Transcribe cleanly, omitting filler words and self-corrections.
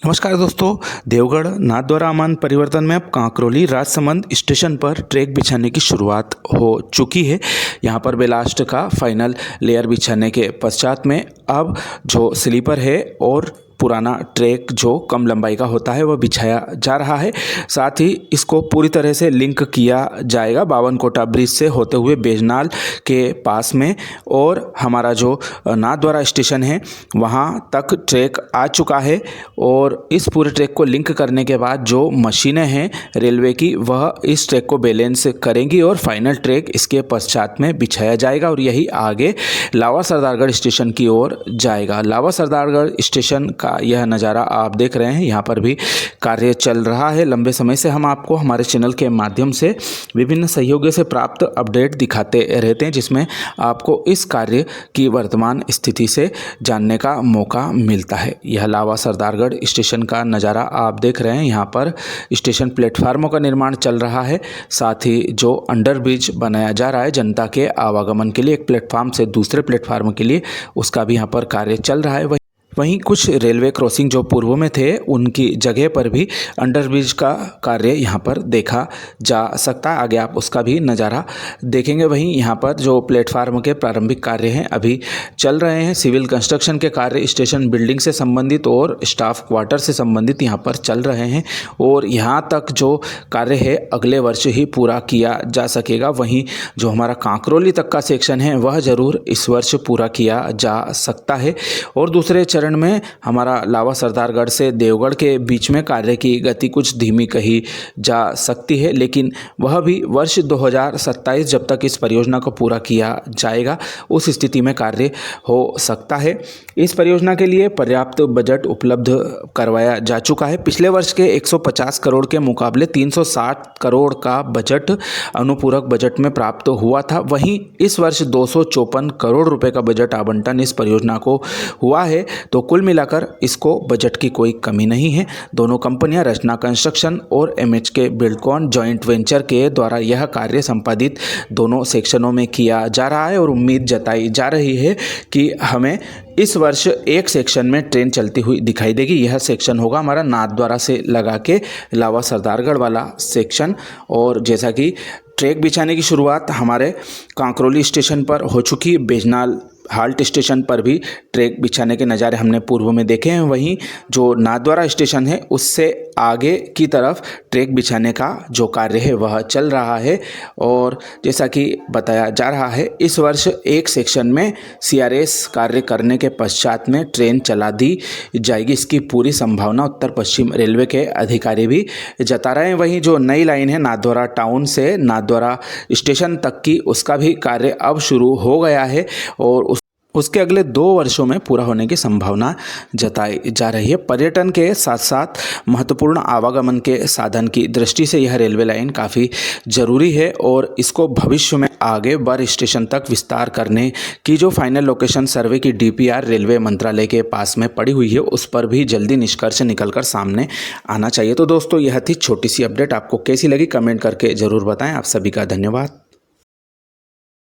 नमस्कार दोस्तों, देवगढ़ नाथद्वारा अमान परिवर्तन में अब कांकरोली राजसमंद स्टेशन पर ट्रैक बिछाने की शुरुआत हो चुकी है। यहां पर बेलास्ट का फाइनल लेयर बिछाने के पश्चात में अब जो स्लीपर है और पुराना ट्रैक जो कम लंबाई का होता है वह बिछाया जा रहा है। साथ ही इसको पूरी तरह से लिंक किया जाएगा बावनकोटा ब्रिज से होते हुए बेजनाल के पास में, और हमारा जो नाथद्वारा स्टेशन है वहां तक ट्रैक आ चुका है। और इस पूरे ट्रैक को लिंक करने के बाद जो मशीनें हैं रेलवे की वह इस ट्रैक को बैलेंस करेंगी और फाइनल ट्रैक इसके पश्चात में बिछाया जाएगा और यही आगे लावा सरदारगढ़ स्टेशन की ओर जाएगा। लावा सरदारगढ़ स्टेशन का यह नज़ारा आप देख रहे हैं, यहाँ पर भी कार्य चल रहा है। लंबे समय से हम आपको हमारे चैनल के माध्यम से विभिन्न सहयोगियों से प्राप्त अपडेट दिखाते रहते हैं, जिसमें आपको इस कार्य की वर्तमान स्थिति से जानने का मौका मिलता है। यह लावा सरदारगढ़ स्टेशन का नज़ारा आप देख रहे हैं। यहाँ पर स्टेशन प्लेटफार्मों का निर्माण चल रहा है, साथ ही जो अंडरब्रिज बनाया जा रहा है जनता के आवागमन के लिए एक प्लेटफार्म से दूसरे प्लेटफार्म के लिए, उसका भी यहाँ पर कार्य चल रहा है। वहीं कुछ रेलवे क्रॉसिंग जो पूर्व में थे उनकी जगह पर भी अंडरब्रिज का कार्य यहाँ पर देखा जा सकता है। आगे आप उसका भी नज़ारा देखेंगे। वहीं यहाँ पर जो प्लेटफार्म के प्रारंभिक कार्य हैं अभी चल रहे हैं। सिविल कंस्ट्रक्शन के कार्य स्टेशन बिल्डिंग से संबंधित और स्टाफ क्वार्टर से संबंधित यहाँ पर चल रहे हैं और यहाँ तक जो कार्य है अगले वर्ष ही पूरा किया जा सकेगा। वहीं जो हमारा कांकरोली तक का सेक्शन है वह ज़रूर इस वर्ष पूरा किया जा सकता है। और दूसरे चरण में हमारा लावा सरदारगढ़ से देवगढ़ के बीच में कार्य की गति कुछ धीमी कही जा सकती है, लेकिन वह भी वर्ष 2027 जब तक इस परियोजना को पूरा किया जाएगा उस स्थिति में कार्य हो सकता है। इस परियोजना के लिए पर्याप्त बजट उपलब्ध करवाया जा चुका है। पिछले वर्ष के 150 करोड़ के मुकाबले 360 करोड़ का बजट अनुपूरक बजट में प्राप्त हुआ था। वहीं इस वर्ष 254 करोड़ रुपए का बजट आवंटन इस परियोजना को हुआ है। तो कुल मिलाकर इसको बजट की कोई कमी नहीं है। दोनों कंपनियां रचना कंस्ट्रक्शन और MHK बिल्डकॉन जॉइंट वेंचर के द्वारा यह कार्य संपादित दोनों सेक्शनों में किया जा रहा है और उम्मीद जताई जा रही है कि हमें इस वर्ष एक सेक्शन में ट्रेन चलती हुई दिखाई देगी। यह सेक्शन होगा हमारा नाथद्वारा से लगा के लावा सरदारगढ़ वाला सेक्शन। और जैसा कि ट्रैक बिछाने की शुरुआत हमारे कांकरोली स्टेशन पर हो चुकी, बेजनाल हाल्ट स्टेशन पर भी ट्रैक बिछाने के नज़ारे हमने पूर्व में देखे हैं। वहीं जो नाथद्वारा स्टेशन है उससे आगे की तरफ ट्रैक बिछाने का जो कार्य है वह चल रहा है। और जैसा कि बताया जा रहा है इस वर्ष एक सेक्शन में CRS कार्य करने के पश्चात में ट्रेन चला दी जाएगी। इसकी पूरी संभावना उत्तर पश्चिम रेलवे के अधिकारी भी जता रहे हैं। वहीं जो नई लाइन है नाथद्वारा टाउन से नाथद्वारा स्टेशन तक की, उसका भी कार्य अब शुरू हो गया है और उसके अगले 2 वर्षों में पूरा होने की संभावना जताई जा रही है। पर्यटन के साथ साथ महत्वपूर्ण आवागमन के साधन की दृष्टि से यह रेलवे लाइन काफ़ी ज़रूरी है और इसको भविष्य में आगे बर स्टेशन तक विस्तार करने की जो फाइनल लोकेशन सर्वे की DPR रेलवे मंत्रालय के पास में पड़ी हुई है उस पर भी जल्दी निष्कर्ष निकलकर सामने आना चाहिए। तो दोस्तों यह थी छोटी सी अपडेट, आपको कैसी लगी कमेंट करके ज़रूर बताएं। आप सभी का धन्यवाद।